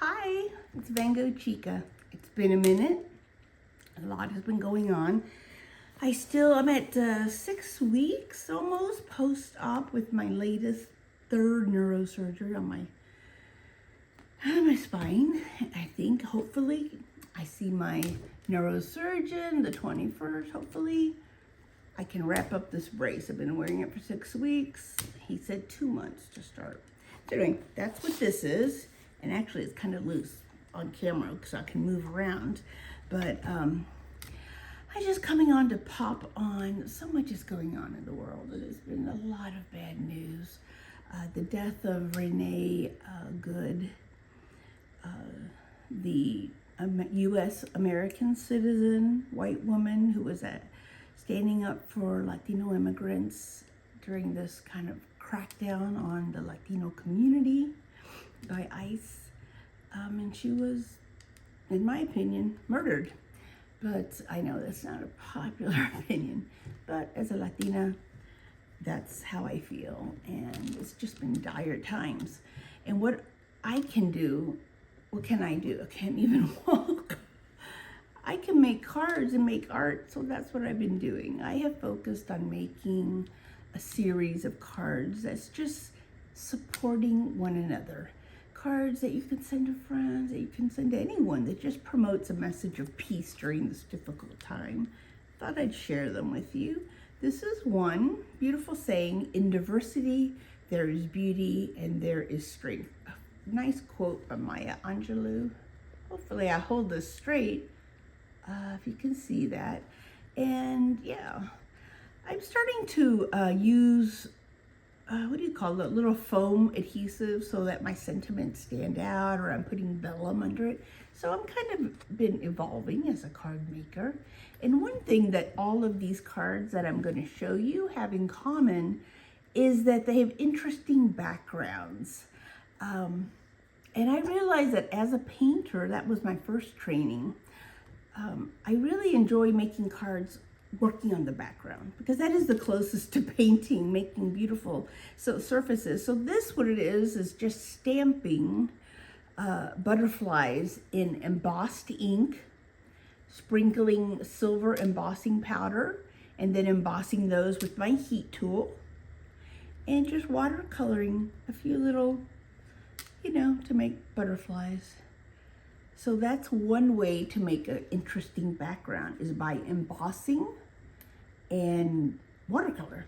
Hi, it's Van Gogh Chica. It's been a minute. A lot has been going on. I'm at 6 weeks almost post-op with my latest third neurosurgery on my spine. I think hopefully I see my neurosurgeon the 21st. Hopefully I can wrap up this brace. I've been wearing it for 6 weeks. He said 2 months to start. So anyway, that's what this is. And actually it's kind of loose on camera so I can move around. But I'm just coming on to pop on. So much is going on in the world. There's been a lot of bad news. The death of Renee Good, the U.S. American citizen, white woman who was standing up for Latino immigrants during this kind of crackdown on the Latino community by ICE. And she was, in my opinion, murdered. But I know that's not a popular opinion. But as a Latina, that's how I feel. And it's just been dire times. And what I can do, what can I do? I can't even walk. I can make cards and make art, so that's what I've been doing. I have focused on making a series of cards that's just supporting one another. Cards that you can send to friends, that you can send to anyone, that just promotes a message of peace during this difficult time. Thought I'd share them with you. This is one beautiful saying: in diversity, there is beauty and there is strength. A nice quote by Maya Angelou. Hopefully I hold this straight, if you can see that. And yeah, I'm starting to use what do you call it, little foam adhesive so that my sentiments stand out, or I'm putting vellum under it. So I'm kind of been evolving as a card maker. And one thing that all of these cards that I'm going to show you have in common is that they have interesting backgrounds. And I realized that as a painter, that was my first training. I really enjoy making cards working on the background, because that is the closest to painting, making beautiful surfaces. So this, what it is just stamping butterflies in embossed ink, sprinkling silver embossing powder, and then embossing those with my heat tool, and just watercoloring a few little, to make butterflies. So that's one way to make an interesting background, is by embossing and watercolor.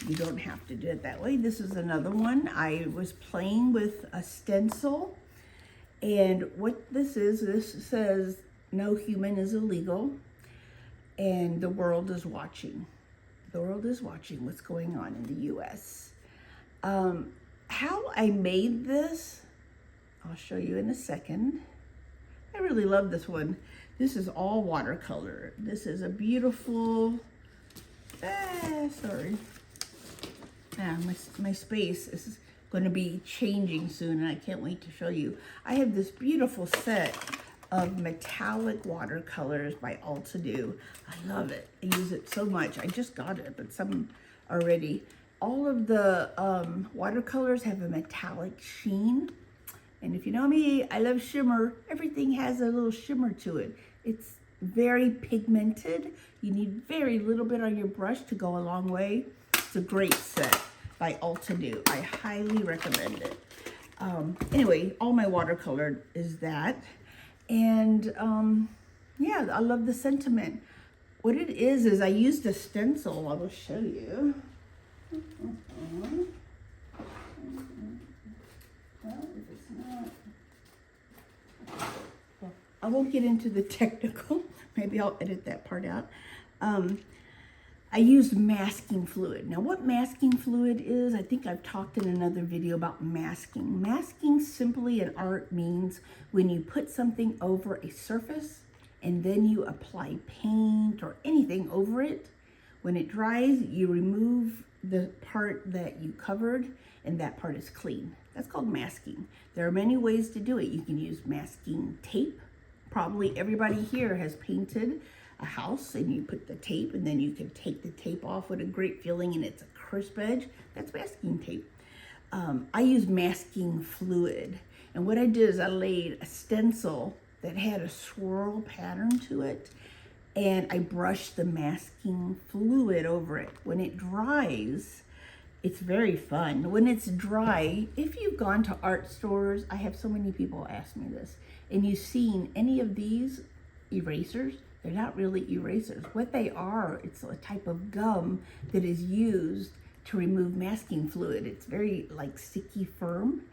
You don't have to do it that way. This is another one. I was playing with a stencil, and what this says, no human is illegal, and the world is watching. The world is watching what's going on in the US. How I made this, I'll show you in a second. I really love this one. This is all watercolor. This is a beautiful, my space is going to be changing soon, and I can't wait to show you. I have this beautiful set of metallic watercolors by Altenew. I love it. I use it so much. I just got it, but some already. All of the watercolors have a metallic sheen. And if you know me, I love shimmer. Everything has a little shimmer to it. It's very pigmented. You need very little bit on your brush to go a long way. It's a great set by Altenew. I highly recommend it. Anyway, all my watercolor is that. And yeah, I love the sentiment. What it is I used a stencil. I will show you. Well, if it's not, I won't get into the technical. Maybe I'll edit that part out. I used masking fluid. Now, what masking fluid is, I think I've talked in another video about masking. Masking simply in art means when you put something over a surface and then you apply paint or anything over it. When it dries, you remove the part that you covered, and that part is clean. That's called masking. There are many ways to do it. You can use masking tape. Probably everybody here has painted a house, and you put the tape, and then you can take the tape off with a great feeling, and it's a crisp edge. That's masking tape. I use masking fluid, And what I did is I laid a stencil that had a swirl pattern to it, and I brushed the masking fluid over it. When it dries, it's very fun. When it's dry, if you've gone to art stores, I have so many people ask me this, and you've seen any of these erasers, they're not really erasers. What they are, it's a type of gum that is used to remove masking fluid. It's very like sticky firm.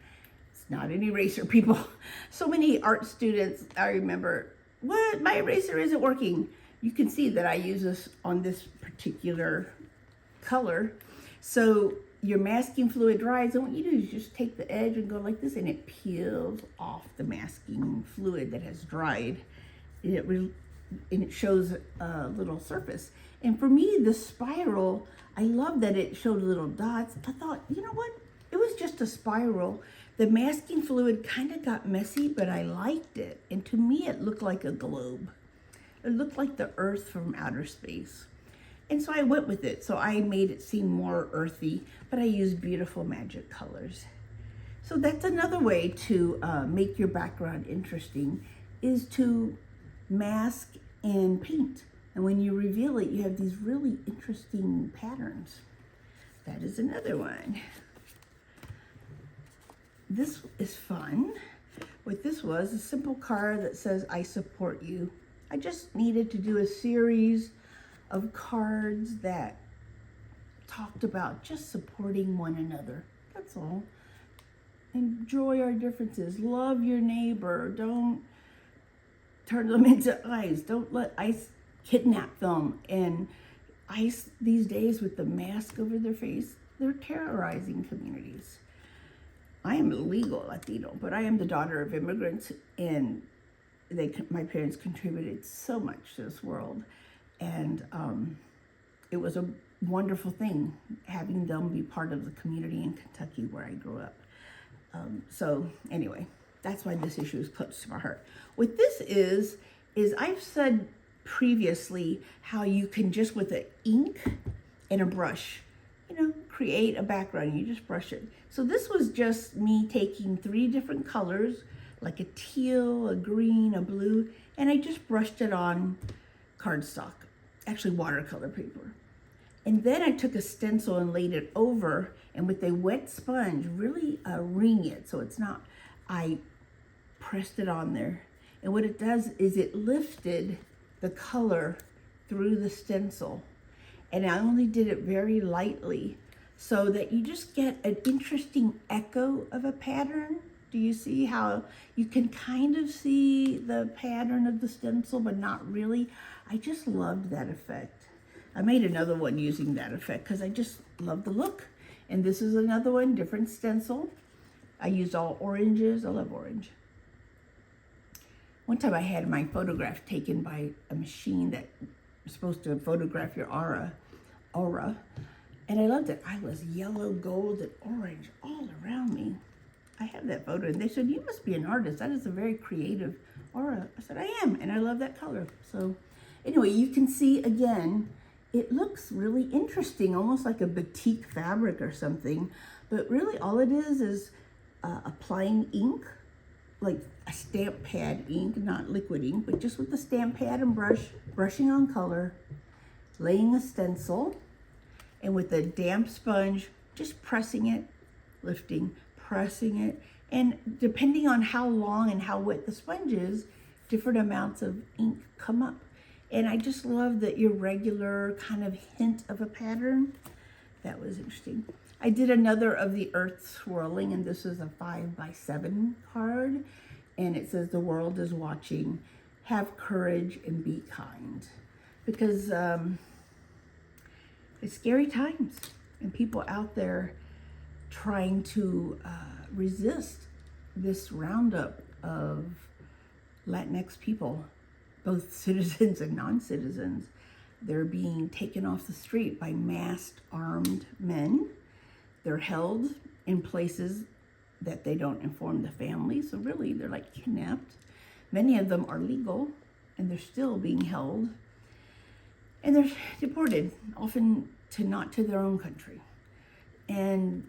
It's not an eraser, people. So many art students, I remember, what, my eraser isn't working. You can see that I use this on this particular color. So your masking fluid dries, and what you do is just take the edge and go like this, and it peels off the masking fluid that has dried. And it shows a little surface. And for me, the spiral, I love that it showed little dots. I thought, you know what? It was just a spiral. The masking fluid kind of got messy, but I liked it. And to me, it looked like a globe. It looked like the earth from outer space. And so I went with it. So I made it seem more earthy, but I used beautiful magic colors. So that's another way to make your background interesting, is to mask and paint. And when you reveal it, you have these really interesting patterns. That is another one. This is fun. What this was, a simple card that says, I support you. I just needed to do a series of cards that talked about just supporting one another. That's all. Enjoy our differences. Love your neighbor. Don't turn them into ICE. Don't let ICE kidnap them. And ICE these days, with the mask over their face, they're terrorizing communities. I am a legal Latino, but I am the daughter of immigrants, and my parents contributed so much to this world. And it was a wonderful thing having them be part of the community in Kentucky where I grew up. So anyway, that's why this issue is close to my heart. What this is I've said previously how you can just with an ink and a brush, create a background. You just brush it. So this was just me taking 3 different colors, like a teal, a green, a blue, and I just brushed it on cardstock, actually watercolor paper. And then I took a stencil and laid it over, and with a wet sponge, really wring it so it's not, I pressed it on there. And what it does is it lifted the color through the stencil. And I only did it very lightly so that you just get an interesting echo of a pattern. Do you see how you can kind of see the pattern of the stencil, but not really? I just loved that effect. I made another one using that effect because I just love the look. And this is another one, different stencil. I used all oranges. I love orange. One time I had my photograph taken by a machine that was supposed to photograph your aura. And I loved it. I was yellow, gold, and orange all around me. I have that photo, and they said, you must be an artist. That is a very creative aura. I said, I am, and I love that color. So anyway, you can see, again, it looks really interesting, almost like a batik fabric or something. But really all it is applying ink, like a stamp pad ink, not liquid ink, but just with the stamp pad and brushing on color, laying a stencil, and with a damp sponge, just pressing it, lifting, pressing it. And depending on how long and how wet the sponge is, different amounts of ink come up. And I just love the irregular kind of hint of a pattern. That was interesting. I did another of the earth swirling, and this is a 5x7 card. And it says, the world is watching. Have courage and be kind. Because it's scary times, and people out there trying to resist this roundup of Latinx people, both citizens and non-citizens. They're being taken off the street by masked armed men. They're held in places that they don't inform the family. So really, they're like kidnapped. Many of them are legal, and they're still being held. And they're deported, often not to their own country. And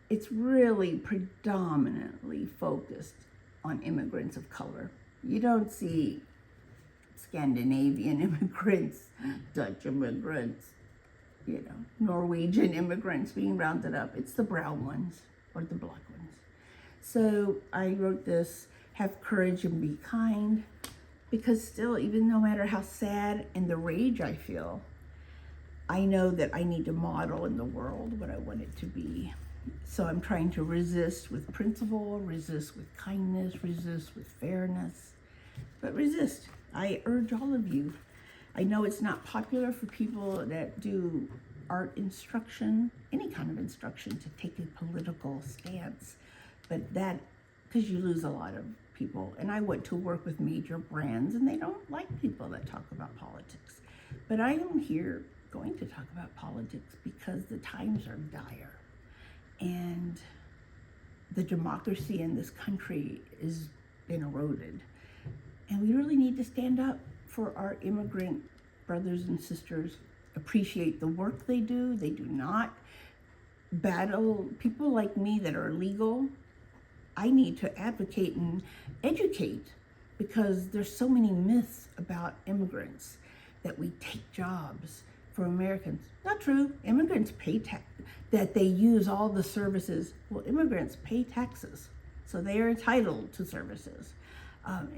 it's really predominantly focused on immigrants of color. You don't see Scandinavian immigrants, Dutch immigrants, Norwegian immigrants being rounded up. It's the brown ones or the black ones. So I wrote this, have courage and be kind, because still, even no matter how sad and the rage I feel, I know that I need to model in the world what I want it to be. So I'm trying to resist with principle, resist with kindness, resist with fairness, but resist. I urge all of you. I know it's not popular for people that do art instruction, any kind of instruction, to take a political stance, but that, because you lose a lot of people. And I went to work with major brands, and they don't like people that talk about politics. But I am here going to talk about politics because the times are dire. And the democracy in this country has been eroded. And we really need to stand up for our immigrant brothers and sisters, appreciate the work they do. They do not battle people like me that are illegal. I need to advocate and educate, because there's so many myths about immigrants, that we take jobs for Americans. Not true. Immigrants pay tax, that they use all the services. Well, immigrants pay taxes, so they are entitled to services.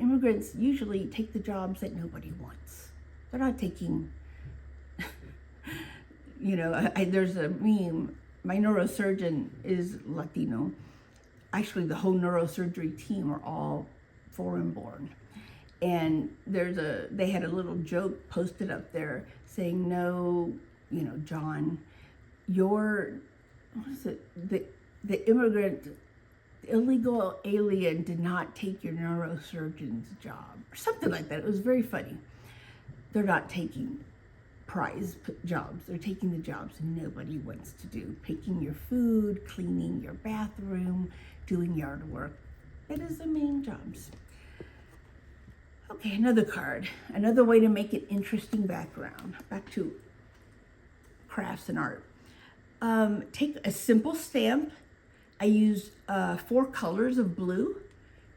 Immigrants usually take the jobs that nobody wants. They're not taking, there's a meme, my neurosurgeon is Latino. Actually, the whole neurosurgery team are all foreign born. And they had a little joke posted up there saying, no, John, the immigrant, the illegal alien did not take your neurosurgeon's job, or something like that. It was very funny. They're not taking prize jobs. They're taking the jobs nobody wants to do. Picking your food, cleaning your bathroom, doing yard work. That is the main jobs. Okay, another card. Another way to make an interesting background. Back to crafts and art. Take a simple stamp. I used 4 colors of blue,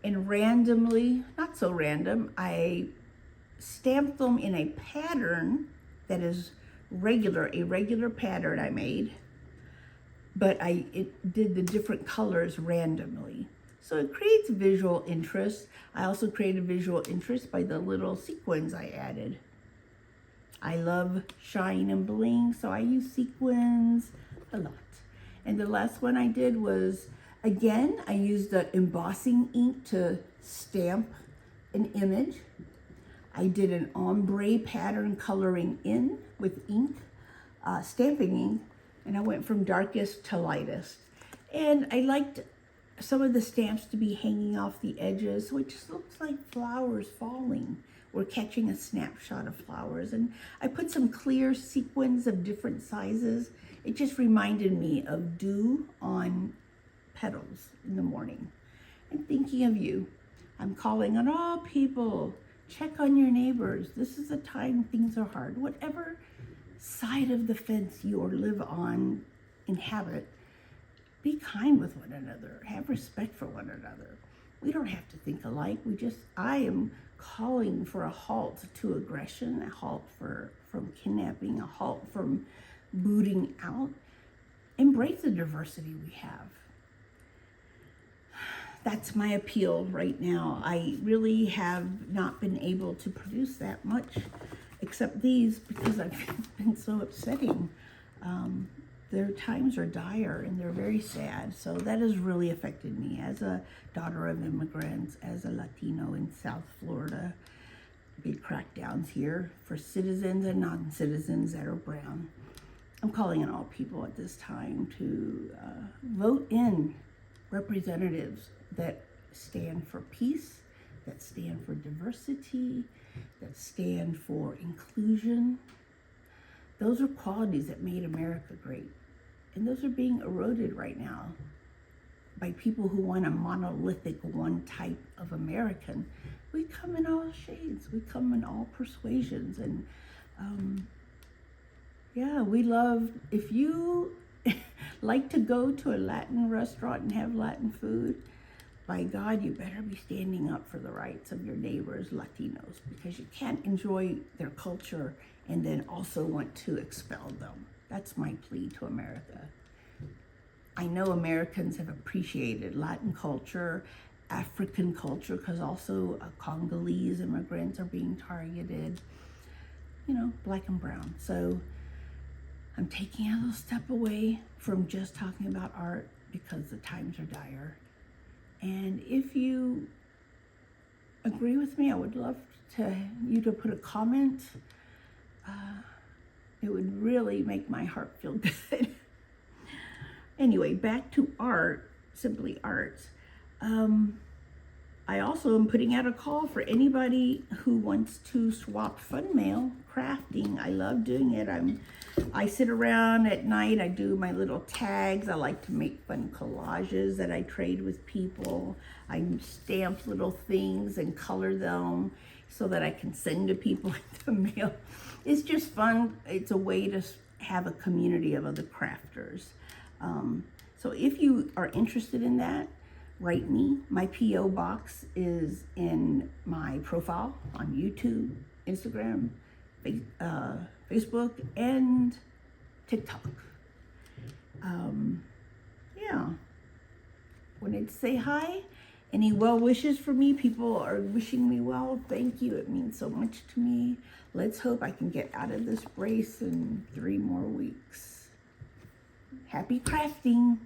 and randomly, not so random, I stamped them in a pattern that is a regular pattern I made, but it did the different colors randomly. So it creates visual interest. I also created visual interest by the little sequins I added. I love shine and bling, so I use sequins a lot. And the last one I did was, again, I used the embossing ink to stamp an image. I did an ombre pattern coloring in with ink, stamping ink, and I went from darkest to lightest. And I liked some of the stamps to be hanging off the edges, so it just looks like flowers falling. We're catching a snapshot of flowers. And I put some clear sequins of different sizes. It just reminded me of dew on petals in the morning. And thinking of you, I'm calling on all people. Check on your neighbors. This is a time things are hard. Whatever side of the fence you or live on, inhabit, be kind with one another. Have respect for one another. We don't have to think alike. I am calling for a halt to aggression, a halt from kidnapping, a halt from booting out. Embrace the diversity we have. That's my appeal right now. I really have not been able to produce that much, except these, because I've been so upsetting. Their times are dire and they're very sad. So that has really affected me as a daughter of immigrants, as a Latino in South Florida. Big crackdowns here for citizens and non-citizens that are brown. I'm calling on all people at this time to vote in representatives that stand for peace, that stand for diversity, that stand for inclusion. Those are qualities that made America great. And those are being eroded right now by people who want a monolithic one type of American. We come in all shades. We come in all persuasions. And we love, if you like to go to a Latin restaurant and have Latin food, by God, you better be standing up for the rights of your neighbors, Latinos, because you can't enjoy their culture and then also want to expel them. That's my plea to America. I know Americans have appreciated Latin culture, African culture, because also Congolese immigrants are being targeted, you know, black and brown. So I'm taking a little step away from just talking about art because the times are dire. And if you agree with me, I would love you to put a comment. It would really make my heart feel good. Anyway, back to art, simply art. I also am putting out a call for anybody who wants to swap fun mail, crafting. I love doing it. I sit around at night, I do my little tags. I like to make fun collages that I trade with people. I stamp little things and color them so that I can send to people in the mail. It's just fun. It's a way to have a community of other crafters. So if you are interested in that, write me. My P.O. box is in my profile on YouTube, Instagram, Facebook, and TikTok. Yeah. Wanted to say hi. Any well wishes for me? People are wishing me well. Thank you. It means so much to me. Let's hope I can get out of this brace in 3 more weeks. Happy crafting.